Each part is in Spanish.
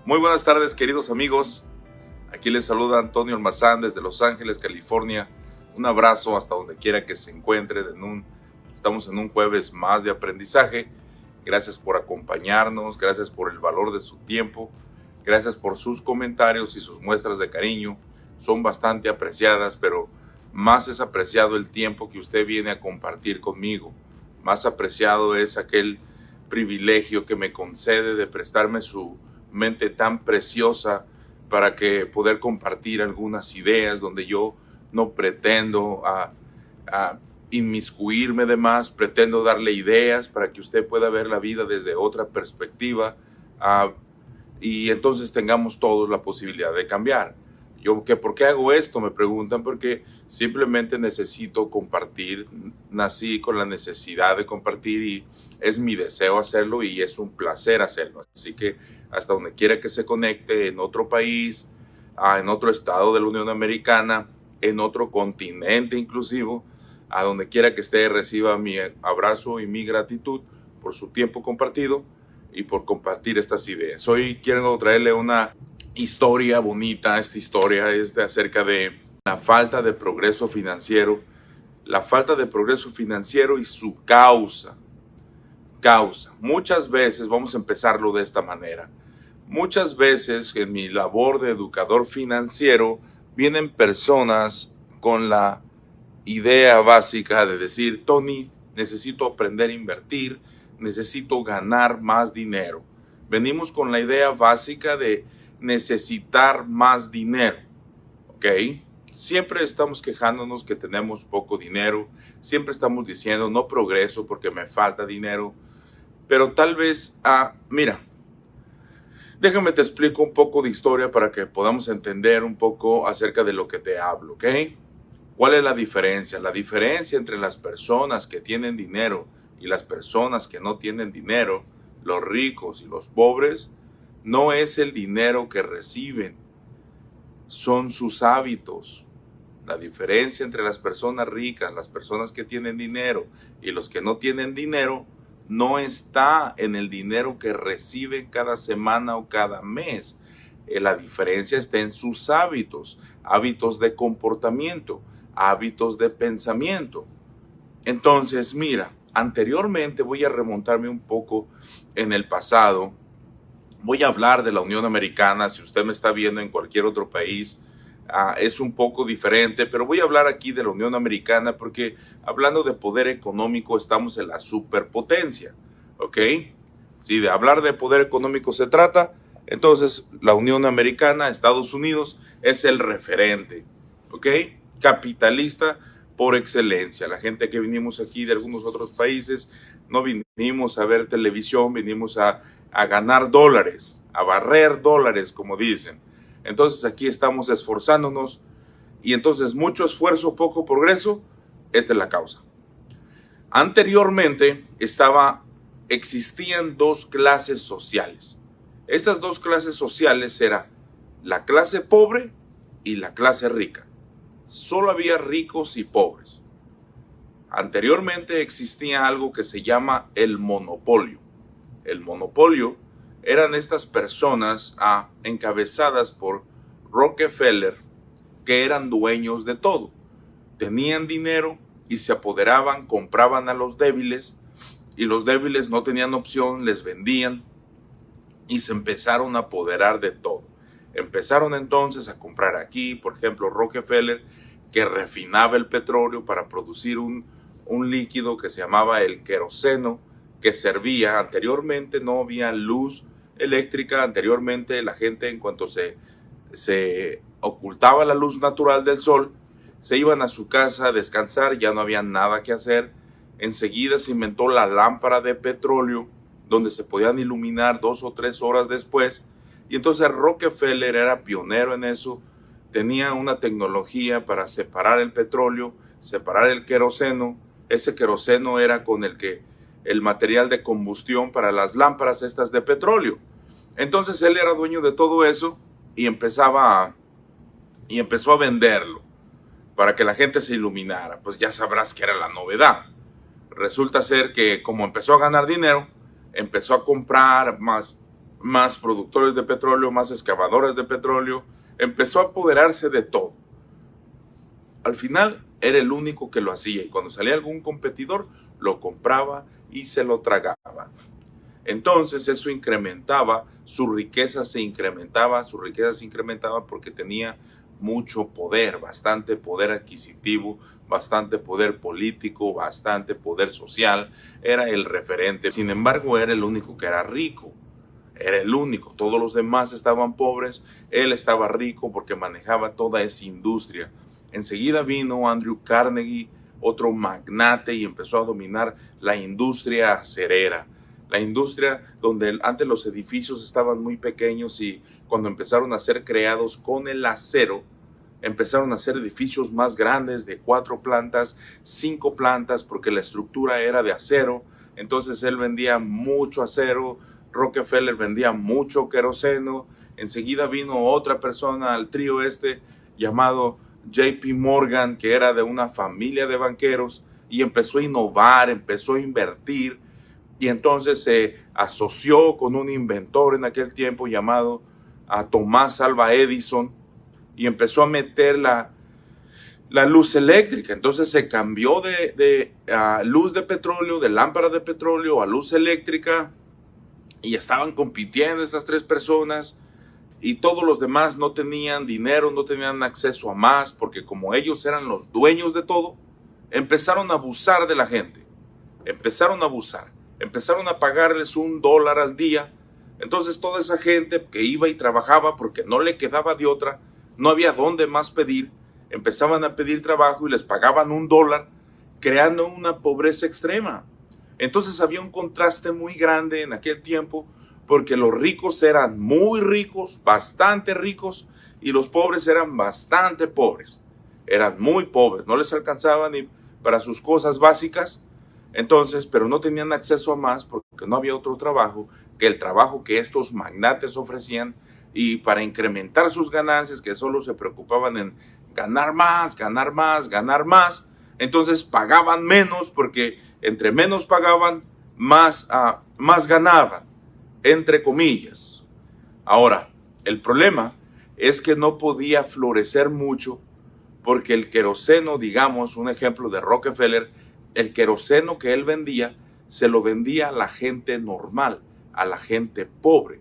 Muy buenas tardes, queridos amigos. Aquí les saluda Antonio Almazán desde Los Ángeles, California. Un abrazo hasta donde quiera que se encuentre. Estamos en un jueves más de aprendizaje. Gracias por acompañarnos, gracias por el valor de su tiempo, gracias por sus comentarios y sus muestras de cariño. Son bastante apreciadas, pero más es apreciado el tiempo que usted viene a compartir conmigo. Más apreciado es aquel privilegio que me concede de prestarme su mente tan preciosa para que poder compartir algunas ideas donde yo no pretendo inmiscuirme de más, pretendo darle ideas para que usted pueda ver la vida desde otra perspectiva y entonces tengamos todos la posibilidad de cambiar. ¿Por qué hago esto? Me preguntan, porque simplemente necesito compartir. Nací con la necesidad de compartir y es mi deseo hacerlo y es un placer hacerlo. Así que hasta donde quiera que se conecte, en otro país, en otro estado de la Unión Americana, en otro continente inclusive, a donde quiera que esté, reciba mi abrazo y mi gratitud por su tiempo compartido y por compartir estas ideas. Hoy quiero traerle una historia bonita. Esta historia es acerca de la falta de progreso financiero, y su causa. Muchas veces, vamos a empezarlo de esta manera, muchas veces en mi labor de educador financiero vienen personas con la idea básica de decir: Tony, necesito aprender a invertir, necesito ganar más dinero. Venimos con la idea básica de necesitar más dinero, ¿ok? Siempre estamos quejándonos que tenemos poco dinero, siempre estamos diciendo no progreso porque me falta dinero, pero tal vez, mira, déjame te explico un poco de historia para que podamos entender un poco acerca de lo que te hablo, ¿ok? ¿Cuál es la diferencia? La diferencia entre las personas que tienen dinero y las personas que no tienen dinero, los ricos y los pobres, no es el dinero que reciben, son sus hábitos. La diferencia entre las personas ricas, las personas que tienen dinero y los que no tienen dinero, no está en el dinero que reciben cada semana o cada mes. La diferencia está en sus hábitos, hábitos de comportamiento, hábitos de pensamiento. Entonces, mira, anteriormente voy a remontarme un poco en el pasado. Voy a hablar de la Unión Americana. Si usted me está viendo en cualquier otro país, es un poco diferente, pero voy a hablar aquí de la Unión Americana porque hablando de poder económico estamos en la superpotencia, ¿ok? Si de hablar de poder económico se trata, entonces la Unión Americana, Estados Unidos, es el referente, ¿ok? Capitalista por excelencia. La gente que vinimos aquí de algunos otros países, no vinimos a ver televisión, vinimos a ganar dólares, a barrer dólares, como dicen. Entonces aquí estamos esforzándonos y entonces mucho esfuerzo, poco progreso. Esta es la causa. Anteriormente existían dos clases sociales. Estas dos clases sociales eran la clase pobre y la clase rica. Solo había ricos y pobres. Anteriormente existía algo que se llama el monopolio. El monopolio eran estas personas encabezadas por Rockefeller, que eran dueños de todo. Tenían dinero y se apoderaban, compraban a los débiles y los débiles no tenían opción, les vendían y se empezaron a apoderar de todo. Empezaron entonces a comprar aquí, por ejemplo, Rockefeller, que refinaba el petróleo para producir un líquido que se llamaba el queroseno, que servía. Anteriormente no había luz eléctrica. Anteriormente la gente, en cuanto se ocultaba la luz natural del sol, se iban a su casa a descansar, ya no había nada que hacer. Enseguida se inventó la lámpara de petróleo, donde se podían iluminar 2 o 3 horas después. Y entonces Rockefeller era pionero en eso. Tenía una tecnología para separar el petróleo, separar el queroseno. Ese queroseno era con el material de combustión para las lámparas estas de petróleo. Entonces él era dueño de todo eso y empezó a venderlo para que la gente se iluminara. Pues ya sabrás que era la novedad. Resulta ser que como empezó a ganar dinero, empezó a comprar más más productores de petróleo, más excavadoras de petróleo, empezó a apoderarse de todo. Al final era el único que lo hacía y cuando salía algún competidor lo compraba y se lo tragaba. Entonces eso incrementaba, su riqueza se incrementaba porque tenía mucho poder, bastante poder adquisitivo, bastante poder político, bastante poder social, era el referente. Sin embargo, era el único que era rico, era el único, todos los demás estaban pobres, él estaba rico porque manejaba toda esa industria. Enseguida vino Andrew Carnegie, otro magnate, y empezó a dominar la industria acerera. La industria donde antes los edificios estaban muy pequeños y cuando empezaron a ser creados con el acero, empezaron a hacer edificios más grandes de 4 plantas, 5 plantas, porque la estructura era de acero. Entonces él vendía mucho acero, Rockefeller vendía mucho queroseno. Enseguida vino otra persona al trío llamado JP Morgan, que era de una familia de banqueros, y empezó a innovar, empezó a invertir. Y entonces se asoció con un inventor en aquel tiempo llamado Tomás Alva Edison y empezó a meter la luz eléctrica. Entonces se cambió de luz de petróleo, de lámpara de petróleo a luz eléctrica, y estaban compitiendo estas 3 personas y todos los demás no tenían dinero, no tenían acceso a más, porque como ellos eran los dueños de todo, empezaron a abusar de la gente, empezaron a pagarles $1 al día. Entonces toda esa gente que iba y trabajaba porque no le quedaba de otra, no había dónde más pedir, empezaban a pedir trabajo y les pagaban $1, creando una pobreza extrema. Entonces había un contraste muy grande en aquel tiempo, porque los ricos eran muy ricos, bastante ricos, y los pobres eran bastante pobres. Eran muy pobres, no les alcanzaba ni para sus cosas básicas. Entonces, pero no tenían acceso a más porque no había otro trabajo que el trabajo que estos magnates ofrecían, y para incrementar sus ganancias, que solo se preocupaban en ganar más, ganar más, ganar más, entonces pagaban menos, porque entre menos pagaban, más ganaban, entre comillas. Ahora, el problema es que no podía florecer mucho porque el queroseno, digamos, un ejemplo de Rockefeller, el queroseno que él vendía, se lo vendía a la gente normal, a la gente pobre.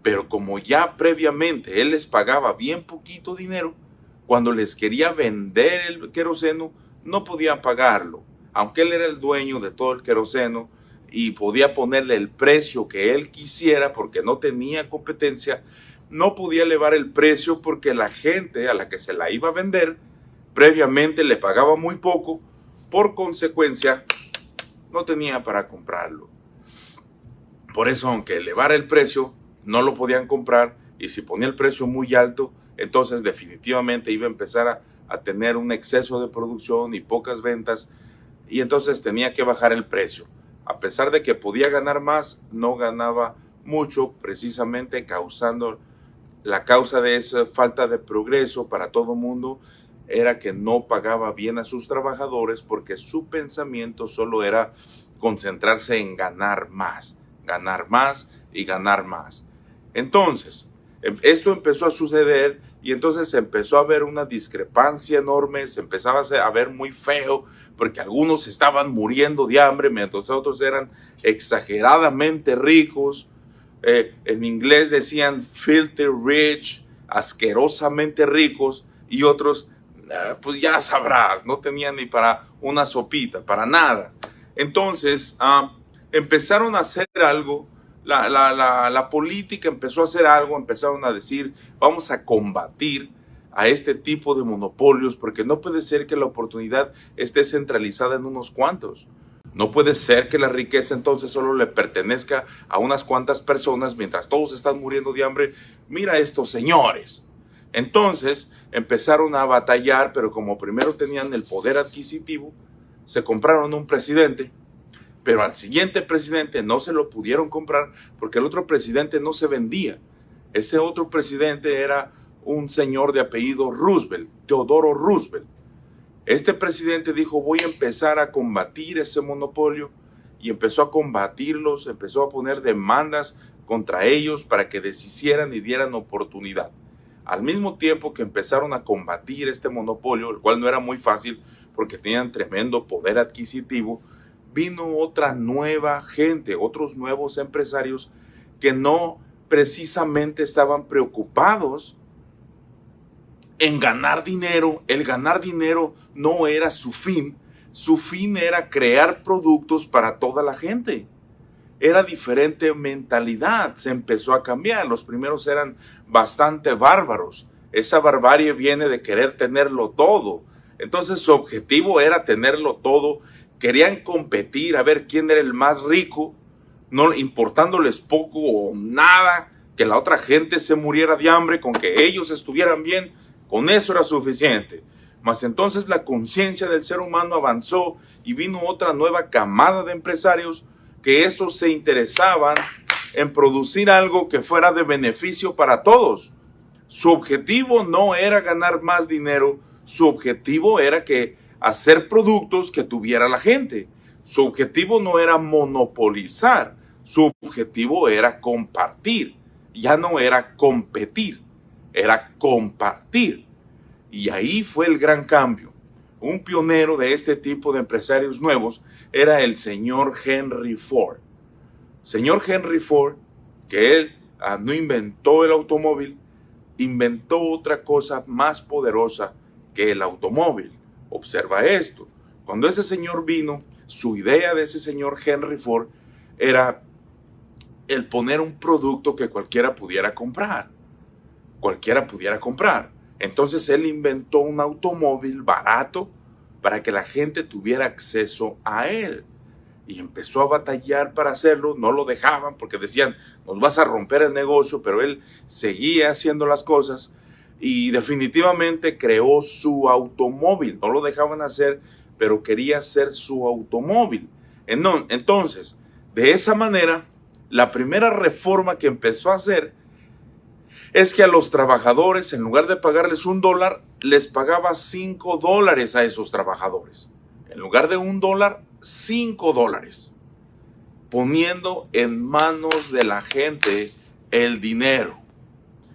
Pero como ya previamente él les pagaba bien poquito dinero, cuando les quería vender el queroseno, no podía pagarlo. Aunque él era el dueño de todo el queroseno y podía ponerle el precio que él quisiera porque no tenía competencia, no podía elevar el precio porque la gente a la que se la iba a vender previamente le pagaba muy poco. Por consecuencia, no tenía para comprarlo. Por eso, aunque elevara el precio, no lo podían comprar, y si ponía el precio muy alto, entonces definitivamente iba a empezar a tener un exceso de producción y pocas ventas, y entonces tenía que bajar el precio. A pesar de que podía ganar más, no ganaba mucho, precisamente causando la causa de esa falta de progreso para todo el mundo. Era que no pagaba bien a sus trabajadores porque su pensamiento solo era concentrarse en ganar más y ganar más. Entonces, esto empezó a suceder y entonces empezó a haber una discrepancia enorme, se empezaba a ver muy feo porque algunos estaban muriendo de hambre mientras otros eran exageradamente ricos. En inglés decían filthy rich, asquerosamente ricos, y otros pues ya sabrás, no tenían ni para una sopita, para nada. Entonces empezaron a hacer algo, la política empezó a hacer algo, empezaron a decir, vamos a combatir a este tipo de monopolios, porque no puede ser que la oportunidad esté centralizada en unos cuantos. No puede ser que la riqueza entonces solo le pertenezca a unas cuantas personas mientras todos están muriendo de hambre. Mira estos señores. Entonces empezaron a batallar, pero como primero tenían el poder adquisitivo, se compraron un presidente, pero al siguiente presidente no se lo pudieron comprar porque el otro presidente no se vendía. Ese otro presidente era un señor de apellido Roosevelt, Teodoro Roosevelt. Este presidente dijo, voy a empezar a combatir ese monopolio, y empezó a combatirlos, empezó a poner demandas contra ellos para que deshicieran y dieran oportunidad. Al mismo tiempo que empezaron a combatir este monopolio, el cual no era muy fácil porque tenían tremendo poder adquisitivo, vino otra nueva gente, otros nuevos empresarios que no precisamente estaban preocupados en ganar dinero. El ganar dinero no era su fin era crear productos para toda la gente. Era diferente mentalidad, se empezó a cambiar. Los primeros eran bastante bárbaros. Esa barbarie viene de querer tenerlo todo. Entonces su objetivo era tenerlo todo. Querían competir a ver quién era el más rico, no importándoles poco o nada que la otra gente se muriera de hambre, con que ellos estuvieran bien, con eso era suficiente. Mas entonces la conciencia del ser humano avanzó y vino otra nueva camada de empresarios que estos se interesaban en producir algo que fuera de beneficio para todos. Su objetivo no era ganar más dinero, su objetivo era hacer productos que tuviera la gente. Su objetivo no era monopolizar, su objetivo era compartir. Ya no era competir, era compartir. Y ahí fue el gran cambio. Un pionero de este tipo de empresarios nuevos era el señor Henry Ford. Señor Henry Ford, que él no inventó el automóvil, inventó otra cosa más poderosa que el automóvil. Observa esto. Cuando ese señor vino, su idea de ese señor Henry Ford era el poner un producto que cualquiera pudiera comprar. Cualquiera pudiera comprar. Entonces él inventó un automóvil barato para que la gente tuviera acceso a él. Y empezó a batallar para hacerlo, no lo dejaban porque decían, nos vas a romper el negocio, pero él seguía haciendo las cosas y definitivamente creó su automóvil. No lo dejaban hacer, pero quería hacer su automóvil. Entonces, de esa manera, la primera reforma que empezó a hacer es que a los trabajadores, en lugar de pagarles $1, les pagaba $5 a esos trabajadores. En lugar de $1, $5, poniendo en manos de la gente el dinero.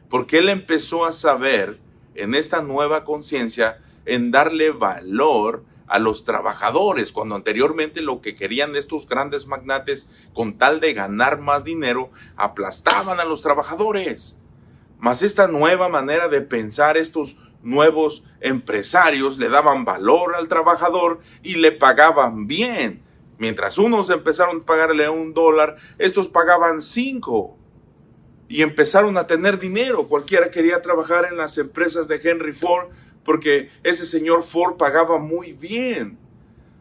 Porque él empezó a saber en esta nueva conciencia en darle valor a los trabajadores, cuando anteriormente lo que querían estos grandes magnates, con tal de ganar más dinero, aplastaban a los trabajadores. Mas esta nueva manera de pensar, estos nuevos empresarios le daban valor al trabajador y le pagaban bien. Mientras unos empezaron a pagarle $1, estos pagaban 5. Y empezaron a tener dinero. Cualquiera quería trabajar en las empresas de Henry Ford porque ese señor Ford pagaba muy bien.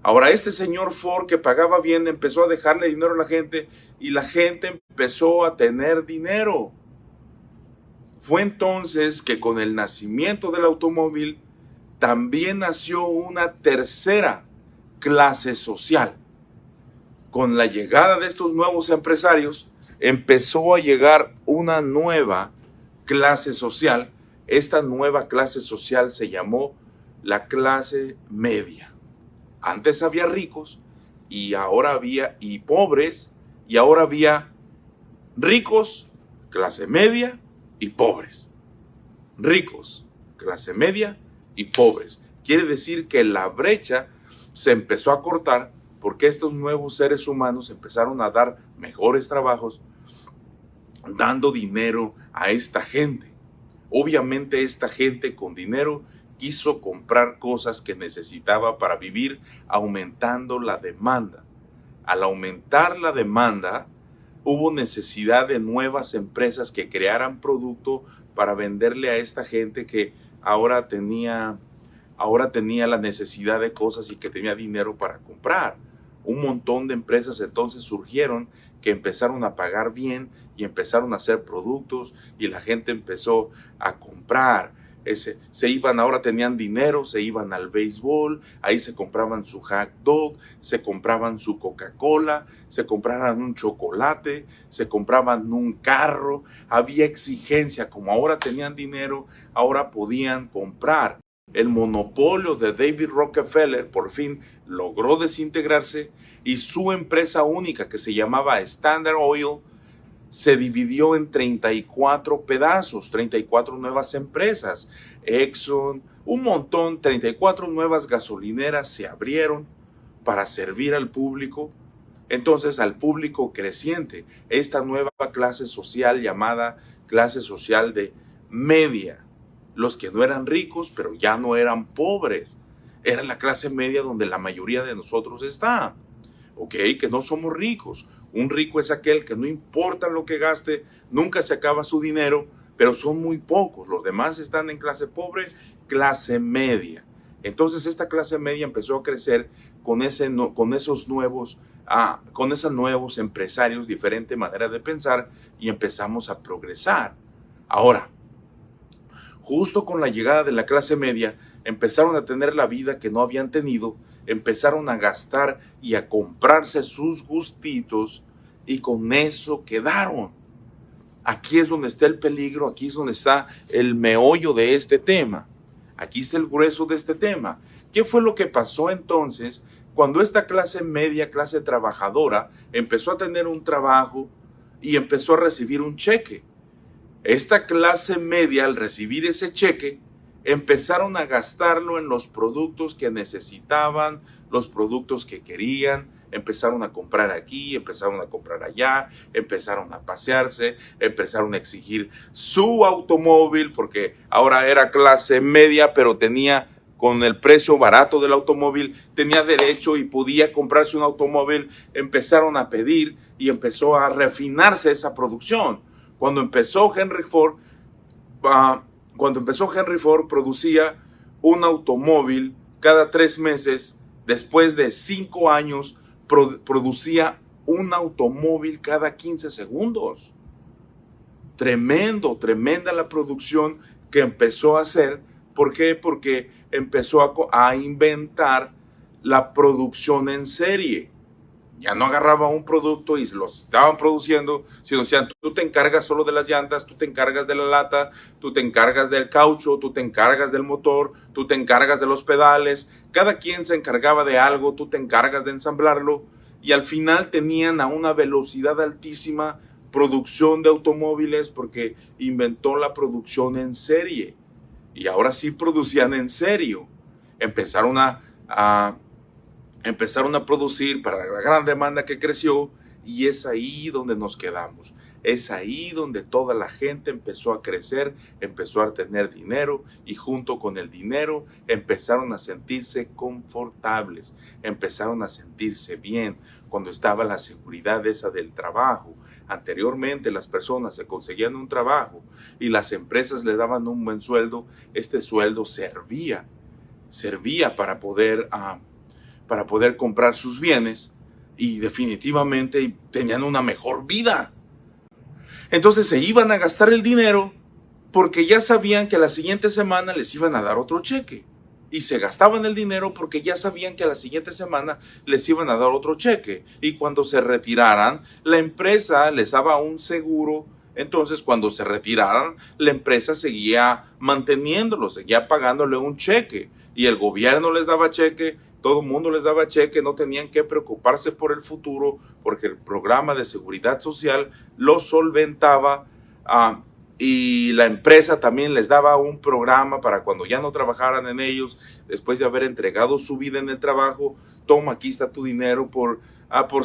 Ahora este señor Ford que pagaba bien empezó a dejarle dinero a la gente y la gente empezó a tener dinero. Fue entonces que con el nacimiento del automóvil también nació una tercera clase social. Con la llegada de estos nuevos empresarios empezó a llegar una nueva clase social. Esta nueva clase social se llamó la clase media. Antes había ricos y ahora había pobres, y ahora había ricos, clase media y pobres. Ricos, clase media y pobres. Quiere decir que la brecha se empezó a cortar porque estos nuevos seres humanos empezaron a dar mejores trabajos, dando dinero a esta gente. Obviamente esta gente con dinero quiso comprar cosas que necesitaba para vivir, aumentando la demanda. Al aumentar la demanda, hubo necesidad de nuevas empresas que crearan producto para venderle a esta gente que ahora tenía la necesidad de cosas y que tenía dinero para comprar. Un montón de empresas entonces surgieron que empezaron a pagar bien y empezaron a hacer productos y la gente empezó a comprar. Ahora tenían dinero, se iban al béisbol, ahí se compraban su hot dog, se compraban su Coca-Cola, se compraban un chocolate, se compraban un carro. Había exigencia, como ahora tenían dinero, ahora podían comprar. El monopolio de David Rockefeller por fin logró desintegrarse y su empresa única, que se llamaba Standard Oil, se dividió en 34 pedazos, 34 nuevas empresas, Exxon, un montón, 34 nuevas gasolineras se abrieron para servir al público. Entonces, al público creciente, esta nueva clase social llamada clase social de media, los que no eran ricos, pero ya no eran pobres, era la clase media donde la mayoría de nosotros está. Ok, que no somos ricos. Un rico es aquel que no importa lo que gaste, nunca se acaba su dinero, pero son muy pocos. Los demás están en clase pobre, clase media. Entonces esta clase media empezó a crecer con esos nuevos empresarios, diferente manera de pensar, y empezamos a progresar. Ahora, justo con la llegada de la clase media, empezaron a tener la vida que no habían tenido, empezaron a gastar y a comprarse sus gustitos, y con eso quedaron. Aquí es donde está el peligro, aquí es donde está el meollo de este tema. Aquí está el grueso de este tema. ¿Qué fue lo que pasó entonces cuando esta clase media, clase trabajadora, empezó a tener un trabajo y empezó a recibir un cheque? Esta clase media, al recibir ese cheque, empezaron a gastarlo en los productos que necesitaban, los productos que querían, empezaron a comprar aquí, empezaron a comprar allá, empezaron a pasearse, empezaron a exigir su automóvil, porque ahora era clase media, pero tenía, con el precio barato del automóvil, tenía derecho y podía comprarse un automóvil. Empezaron a pedir y empezó a refinarse esa producción. Cuando empezó Henry Ford, producía un automóvil cada 3 meses. Después de 5 años, producía un automóvil cada 15 segundos. Tremenda la producción que empezó a hacer. ¿Por qué? Porque empezó a inventar la producción en serie. Ya no agarraba un producto y los estaban produciendo, sino decían, tú te encargas solo de las llantas, tú te encargas de la lata, tú te encargas del caucho, tú te encargas del motor, tú te encargas de los pedales. Cada quien se encargaba de algo, tú te encargas de ensamblarlo, y al final tenían a una velocidad altísima producción de automóviles porque inventó la producción en serie. Y ahora sí producían en serio. Empezaron a producir para la gran demanda que creció, y es ahí donde nos quedamos. Es ahí donde toda la gente empezó a crecer, empezó a tener dinero, y junto con el dinero empezaron a sentirse confortables, empezaron a sentirse bien cuando estaba la seguridad esa del trabajo. Anteriormente las personas se conseguían un trabajo y las empresas le daban un buen sueldo. Este sueldo servía para poder comprar sus bienes, y definitivamente tenían una mejor vida. Entonces se iban a gastar el dinero porque ya sabían que la siguiente semana les iban a dar otro cheque, y se gastaban el dinero porque ya sabían que la siguiente semana les iban a dar otro cheque, y cuando se retiraran la empresa les daba un seguro. Entonces cuando se retiraran la empresa seguía manteniéndolo, seguía pagándole un cheque, y el gobierno les daba cheque. Todo el mundo les daba cheque, no tenían que preocuparse por el futuro porque el programa de seguridad social lo solventaba, y la empresa también les daba un programa para cuando ya no trabajaran en ellos, después de haber entregado su vida en el trabajo. Toma, aquí está tu dinero por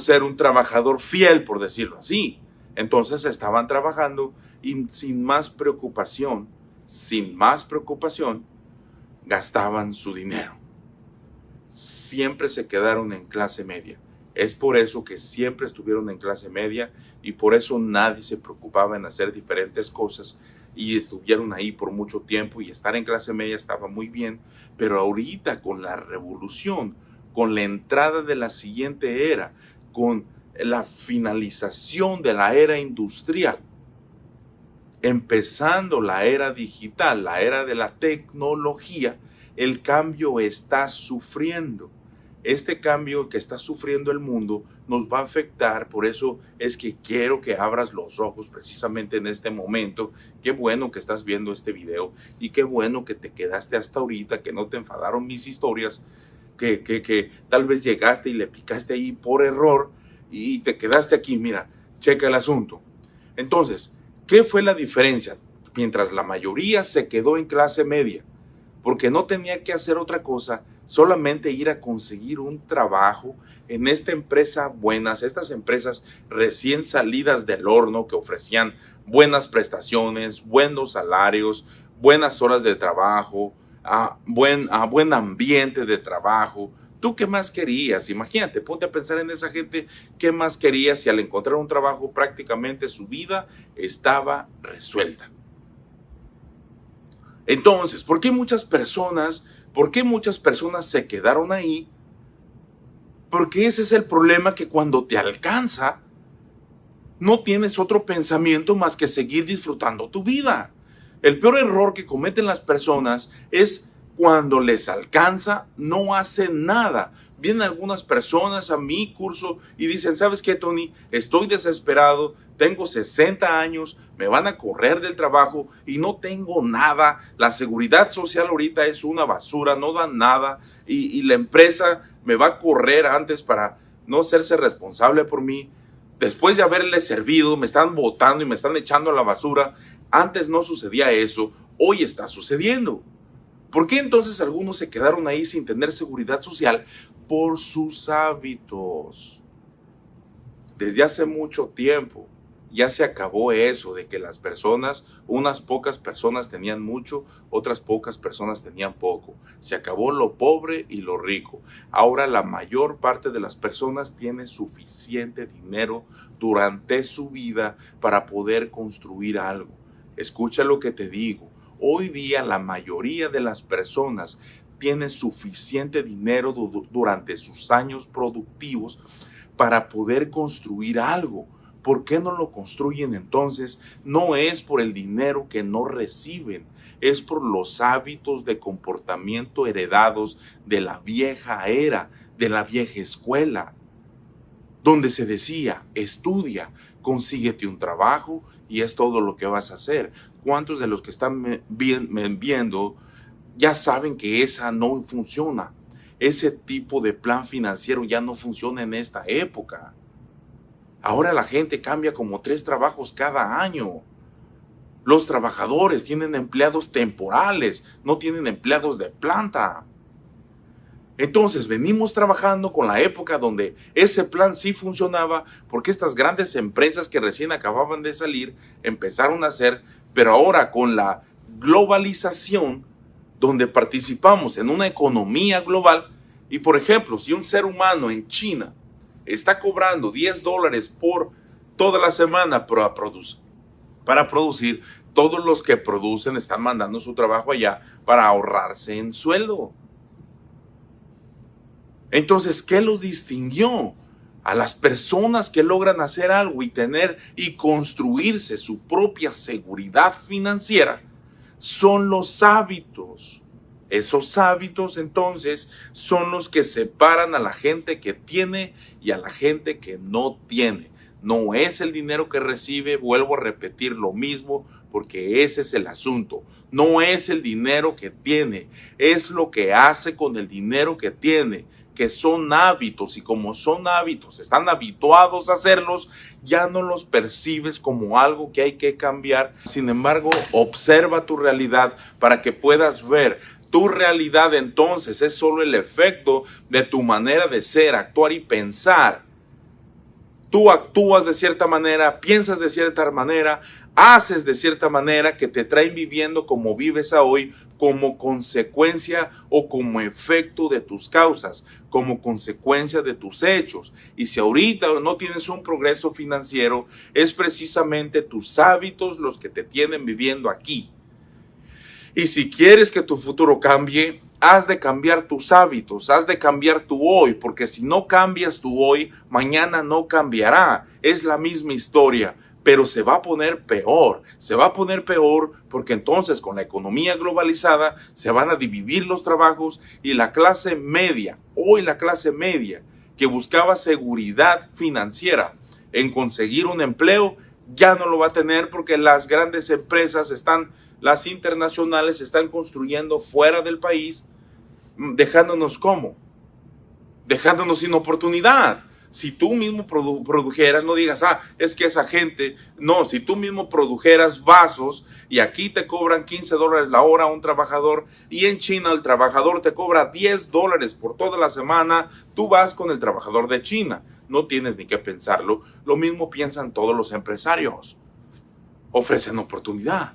ser un trabajador fiel, por decirlo así. Entonces estaban trabajando y sin más preocupación, gastaban su dinero. Siempre se quedaron en clase media. Es por eso que siempre estuvieron en clase media, y por eso nadie se preocupaba en hacer diferentes cosas, y estuvieron ahí por mucho tiempo, y estar en clase media estaba muy bien. Pero ahorita, con la revolución, con la entrada de la siguiente era, con la finalización de la era industrial, empezando la era digital, la era de la tecnología, el cambio está sufriendo. Este cambio que está sufriendo el mundo nos va a afectar. Por eso es que quiero que abras los ojos precisamente en este momento. Qué bueno que estás viendo este video, y qué bueno que te quedaste hasta ahorita, que no te enfadaron mis historias, que tal vez llegaste y le picaste ahí por error y te quedaste aquí. Mira, checa el asunto. Entonces, ¿qué fue la diferencia? Mientras la mayoría se quedó en clase media, porque no tenía que hacer otra cosa, solamente ir a conseguir un trabajo en esta empresa buenas, estas empresas recién salidas del horno que ofrecían buenas prestaciones, buenos salarios, buenas horas de trabajo, buen ambiente de trabajo. ¿Tú qué más querías? Imagínate, ponte a pensar en esa gente, ¿qué más querías si al encontrar un trabajo prácticamente su vida estaba resuelta? Entonces, ¿por qué muchas personas se quedaron ahí? Porque ese es el problema, que cuando te alcanza, no tienes otro pensamiento más que seguir disfrutando tu vida. El peor error que cometen las personas es cuando les alcanza, no hacen nada. Vienen algunas personas a mi curso y dicen, ¿sabes qué, Tony? Estoy desesperado, tengo 60 años, me van a correr del trabajo y no tengo nada. La seguridad social ahorita es una basura, no dan nada y la empresa me va a correr antes para no hacerse responsable por mí. Después de haberle servido, me están botando y me están echando a la basura. Antes no sucedía eso, hoy está sucediendo. ¿Por qué entonces algunos se quedaron ahí sin tener seguridad social? Por sus hábitos. Desde hace mucho tiempo ya se acabó eso de que las personas, unas pocas personas tenían mucho, otras pocas personas tenían poco. Se acabó lo pobre y lo rico. Ahora la mayor parte de las personas tiene suficiente dinero durante su vida para poder construir algo. Escucha lo que te digo. Hoy día la mayoría de las personas tiene suficiente dinero durante sus años productivos para poder construir algo. ¿Por qué no lo construyen entonces? No es por el dinero que no reciben, es por los hábitos de comportamiento heredados de la vieja era, de la vieja escuela, donde se decía, estudia, consíguete un trabajo y es todo lo que vas a hacer. ¿Cuántos de los que están viendo ya saben que esa no funciona? Ese tipo de plan financiero ya no funciona en esta época. Ahora la gente cambia como 3 trabajos cada año. Los trabajadores tienen empleados temporales, no tienen empleados de planta. Entonces venimos trabajando con la época donde ese plan sí funcionaba, porque estas grandes empresas que recién acababan de salir empezaron a hacer, pero ahora con la globalización, donde participamos en una economía global, y por ejemplo, si un ser humano en China está cobrando $10 por toda la semana para producir, todos los que producen están mandando su trabajo allá para ahorrarse en sueldo. Entonces, ¿qué los distinguió? A las personas que logran hacer algo y tener y construirse su propia seguridad financiera son los hábitos. Esos hábitos entonces son los que separan a la gente que tiene y a la gente que no tiene. No es el dinero que recibe, vuelvo a repetir lo mismo, porque ese es el asunto. No es el dinero que tiene, es lo que hace con el dinero que tiene, que son hábitos, y como son hábitos, están habituados a hacerlos, ya no los percibes como algo que hay que cambiar. Sin embargo, observa tu realidad para que puedas ver. Tu realidad entonces es solo el efecto de tu manera de ser, actuar y pensar. Tú actúas de cierta manera, piensas de cierta manera, haces de cierta manera que te traen viviendo como vives hoy, como consecuencia o como efecto de tus causas, como consecuencia de tus hechos. Y si ahorita no tienes un progreso financiero, es precisamente tus hábitos los que te tienen viviendo aquí. Y si quieres que tu futuro cambie, has de cambiar tus hábitos, has de cambiar tu hoy, porque si no cambias tu hoy, mañana no cambiará. Es la misma historia, pero se va a poner peor. Se va a poner peor porque entonces con la economía globalizada se van a dividir los trabajos y la clase media, hoy la clase media que buscaba seguridad financiera en conseguir un empleo, ya no lo va a tener porque las grandes empresas las internacionales están construyendo fuera del país, dejándonos ¿cómo? Dejándonos sin oportunidad. Si tú mismo produjeras, no digas, es que esa gente, no, si tú mismo produjeras vasos y aquí te cobran $15 la hora a un trabajador y en China el trabajador te cobra $10 por toda la semana, tú vas con el trabajador de China. No tienes ni que pensarlo. Lo mismo piensan todos los empresarios. Ofrecen oportunidad.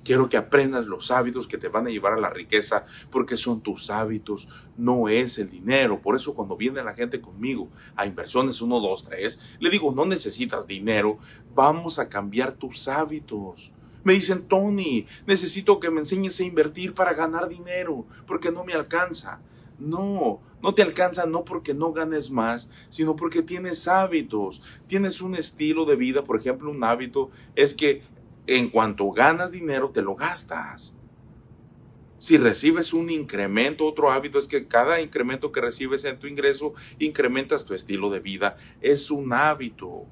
Quiero que aprendas los hábitos que te van a llevar a la riqueza, porque son tus hábitos, no es el dinero. Por eso cuando viene la gente conmigo a Inversiones 1, 2, 3, le digo, no necesitas dinero, vamos a cambiar tus hábitos. Me dicen, Tony, necesito que me enseñes a invertir para ganar dinero, porque no me alcanza. No, no te alcanza no porque no ganes más, sino porque tienes hábitos, tienes un estilo de vida. Por ejemplo, un hábito es que en cuanto ganas dinero, te lo gastas. Si recibes un incremento, otro hábito es que cada incremento que recibes en tu ingreso, incrementas tu estilo de vida. Es un hábito.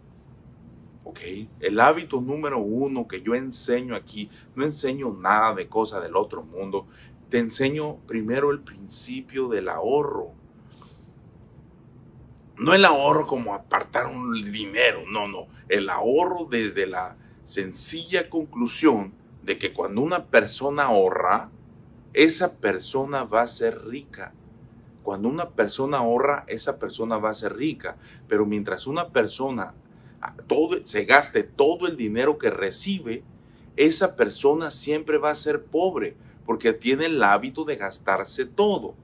¿Ok? El hábito número 1 que yo enseño aquí, no enseño nada de cosa del otro mundo. Te enseño primero el principio del ahorro. No el ahorro como apartar un dinero, no. El ahorro desde la sencilla conclusión de que cuando una persona ahorra, esa persona va a ser rica. Cuando una persona ahorra, esa persona va a ser rica. Pero mientras una persona se gaste todo el dinero que recibe, esa persona siempre va a ser pobre porque tiene el hábito de gastarse todo.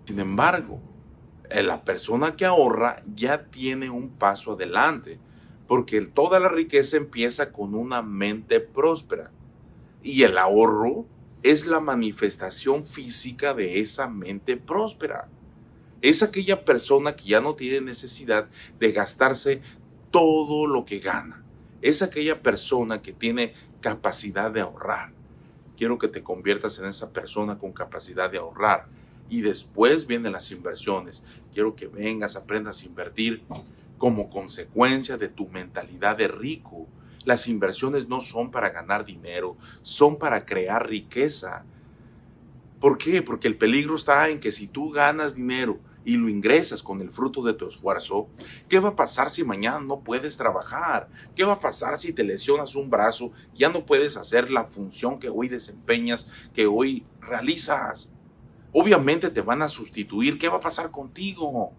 Sin embargo, la persona que ahorra ya tiene un paso adelante, porque toda la riqueza empieza con una mente próspera y el ahorro es la manifestación física de esa mente próspera. Es aquella persona que ya no tiene necesidad de gastarse todo lo que gana. Es aquella persona que tiene capacidad de ahorrar. Quiero que te conviertas en esa persona con capacidad de ahorrar. Y después vienen las inversiones. Quiero que vengas, aprendas a invertir como consecuencia de tu mentalidad de rico. Las inversiones no son para ganar dinero, son para crear riqueza. ¿Por qué? Porque el peligro está en que si tú ganas dinero y lo ingresas con el fruto de tu esfuerzo, ¿qué va a pasar si mañana no puedes trabajar? ¿Qué va a pasar si te lesionas un brazo? Ya no puedes hacer la función que hoy desempeñas, que hoy realizas. Obviamente te van a sustituir. ¿Qué va a pasar contigo?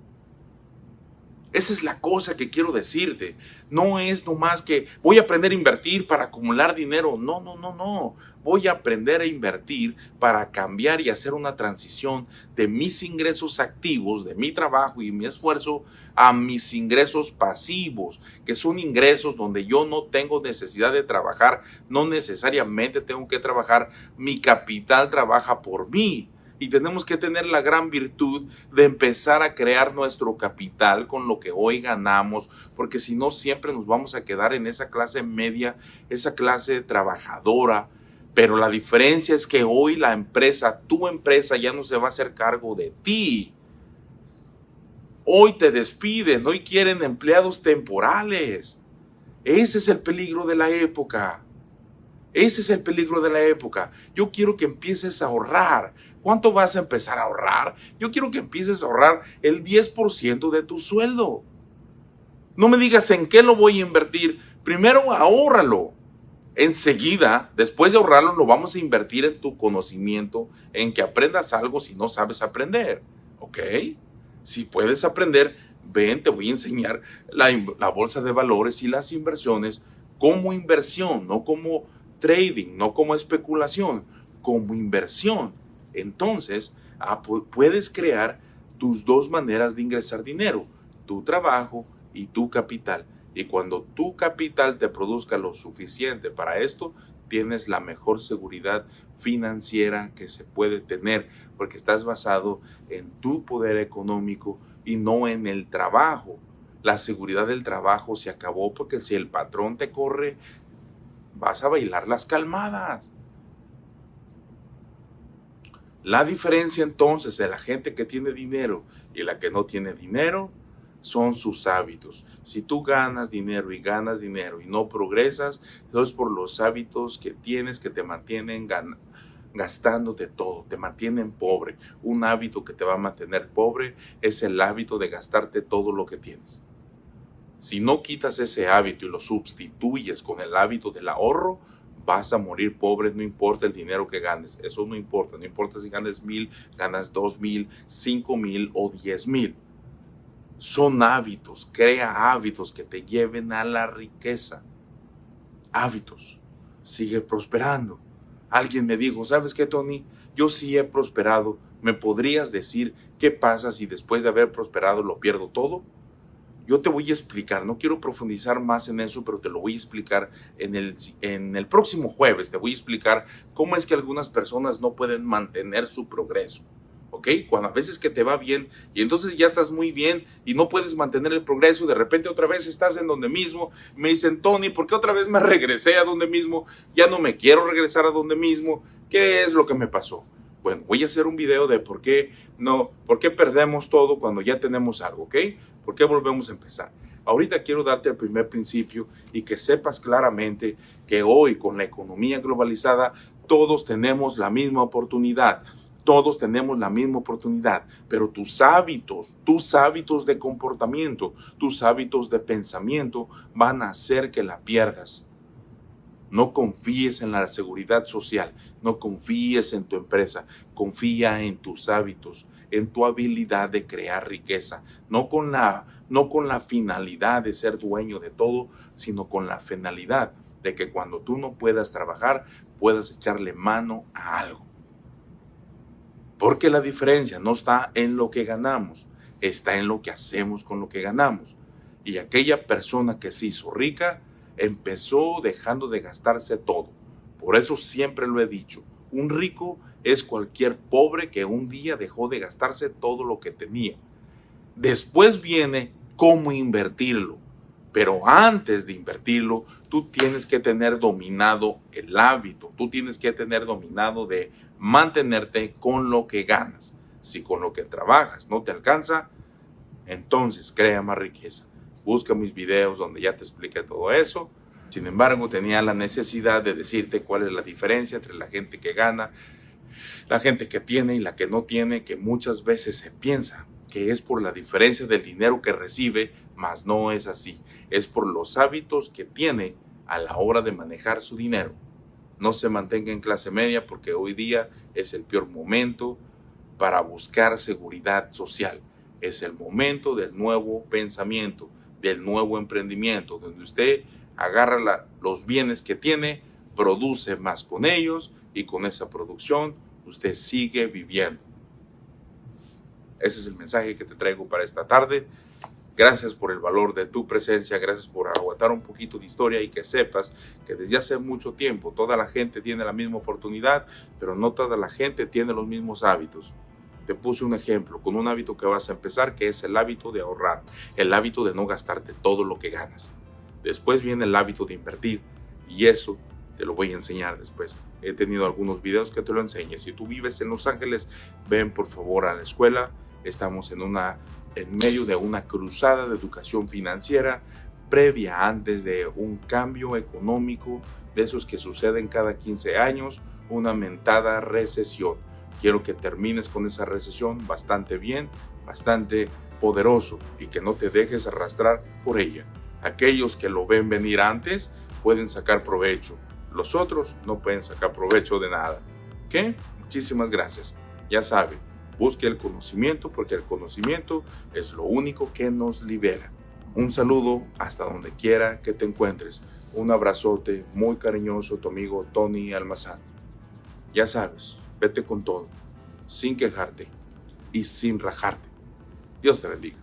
Esa es la cosa que quiero decirte. No es nomás que voy a aprender a invertir para acumular dinero. No. Voy a aprender a invertir para cambiar y hacer una transición de mis ingresos activos, de mi trabajo y mi esfuerzo, a mis ingresos pasivos, que son ingresos donde yo no tengo necesidad de trabajar, no necesariamente tengo que trabajar, mi capital trabaja por mí. Y tenemos que tener la gran virtud de empezar a crear nuestro capital con lo que hoy ganamos, porque si no siempre nos vamos a quedar en esa clase media, esa clase trabajadora. Pero la diferencia es que hoy la empresa, tu empresa ya no se va a hacer cargo de ti. Hoy te despiden, hoy quieren empleados temporales. Ese es el peligro de la época. Ese es el peligro de la época. Yo quiero que empieces a ahorrar. ¿Cuánto vas a empezar a ahorrar? Yo quiero que empieces a ahorrar el 10% de tu sueldo. No me digas en qué lo voy a invertir. Primero ahórralo. Enseguida, después de ahorrarlo, lo vamos a invertir en tu conocimiento, en que aprendas algo si no sabes aprender. ¿Ok? Si puedes aprender, ven, te voy a enseñar la bolsa de valores y las inversiones como inversión, no como trading, no como especulación, como inversión. Entonces, puedes crear tus dos maneras de ingresar dinero, tu trabajo y tu capital. Y cuando tu capital te produzca lo suficiente para esto, tienes la mejor seguridad financiera que se puede tener, porque estás basado en tu poder económico y no en el trabajo. La seguridad del trabajo se acabó porque si el patrón te corre, vas a bailar las calmadas. La diferencia entonces de la gente que tiene dinero y la que no tiene dinero son sus hábitos. Si tú ganas dinero y no progresas, eso es por los hábitos que tienes que te mantienen gastándote todo, te mantienen pobre. Un hábito que te va a mantener pobre es el hábito de gastarte todo lo que tienes. Si no quitas ese hábito y lo sustituyes con el hábito del ahorro, vas a morir pobre, no importa el dinero que ganes. Eso no importa si ganas 1,000, ganas 2,000, 5,000 o 10,000. Son hábitos, crea hábitos que te lleven a la riqueza. Hábitos, sigue prosperando. Alguien me dijo, ¿sabes qué, Tony? Yo sí he prosperado. ¿Me podrías decir qué pasa si después de haber prosperado lo pierdo todo? Yo te voy a explicar, no quiero profundizar más en eso, pero te lo voy a explicar en el próximo jueves. Te voy a explicar cómo es que algunas personas no pueden mantener su progreso. ¿Ok? Cuando a veces que te va bien y entonces ya estás muy bien y no puedes mantener el progreso, de repente otra vez estás en donde mismo. Me dicen, Tony, ¿por qué otra vez me regresé a donde mismo? Ya no me quiero regresar a donde mismo. ¿Qué es lo que me pasó? Bueno, voy a hacer un video de por qué perdemos todo cuando ya tenemos algo, ¿ok? ¿Por qué volvemos a empezar? Ahorita quiero darte el primer principio y que sepas claramente que hoy con la economía globalizada todos tenemos la misma oportunidad. Todos tenemos la misma oportunidad, pero tus hábitos de comportamiento, tus hábitos de pensamiento van a hacer que la pierdas. No confíes en la seguridad social, no confíes en tu empresa, confía en tus hábitos, en tu habilidad de crear riqueza, no con la finalidad de ser dueño de todo, sino con la finalidad de que cuando tú no puedas trabajar, puedas echarle mano a algo. Porque la diferencia no está en lo que ganamos, está en lo que hacemos con lo que ganamos. Y aquella persona que se hizo rica empezó dejando de gastarse todo. Por eso siempre lo he dicho, un rico es cualquier pobre que un día dejó de gastarse todo lo que tenía. Después viene cómo invertirlo. Pero antes de invertirlo, tú tienes que tener dominado el hábito, tú tienes que tener dominado de mantenerte con lo que ganas. Si con lo que trabajas no te alcanza, entonces crea más riqueza. Busca mis videos donde ya te expliqué todo eso. Sin embargo, tenía la necesidad de decirte cuál es la diferencia entre la gente que gana, la gente que tiene y la que no tiene, que muchas veces se piensa que es por la diferencia del dinero que recibe, mas no es así. Es por los hábitos que tiene a la hora de manejar su dinero. No se mantenga en clase media porque hoy día es el peor momento para buscar seguridad social. Es el momento del nuevo pensamiento, del nuevo emprendimiento, donde usted agarra los bienes que tiene, produce más con ellos y con esa producción usted sigue viviendo. Ese es el mensaje que te traigo para esta tarde. Gracias por el valor de tu presencia, gracias por aguantar un poquito de historia y que sepas que desde hace mucho tiempo toda la gente tiene la misma oportunidad, pero no toda la gente tiene los mismos hábitos. Te puse un ejemplo con un hábito que vas a empezar, que es el hábito de ahorrar, el hábito de no gastarte todo lo que ganas. Después viene el hábito de invertir y eso te lo voy a enseñar después. He tenido algunos videos que te lo enseñe. Si tú vives en Los Ángeles, ven por favor a la escuela. Estamos en medio de una cruzada de educación financiera previa antes de un cambio económico de esos que suceden cada 15 años, una mentada recesión. Quiero que termines con esa recesión bastante bien, bastante poderoso y que no te dejes arrastrar por ella. Aquellos que lo ven venir antes pueden sacar provecho. Los otros no pueden sacar provecho de nada. ¿Qué? Muchísimas gracias. Ya sabe, busque el conocimiento porque el conocimiento es lo único que nos libera. Un saludo hasta donde quiera que te encuentres. Un abrazote muy cariñoso, tu amigo Tony Almazán. Ya sabes, vete con todo, sin quejarte y sin rajarte. Dios te bendiga.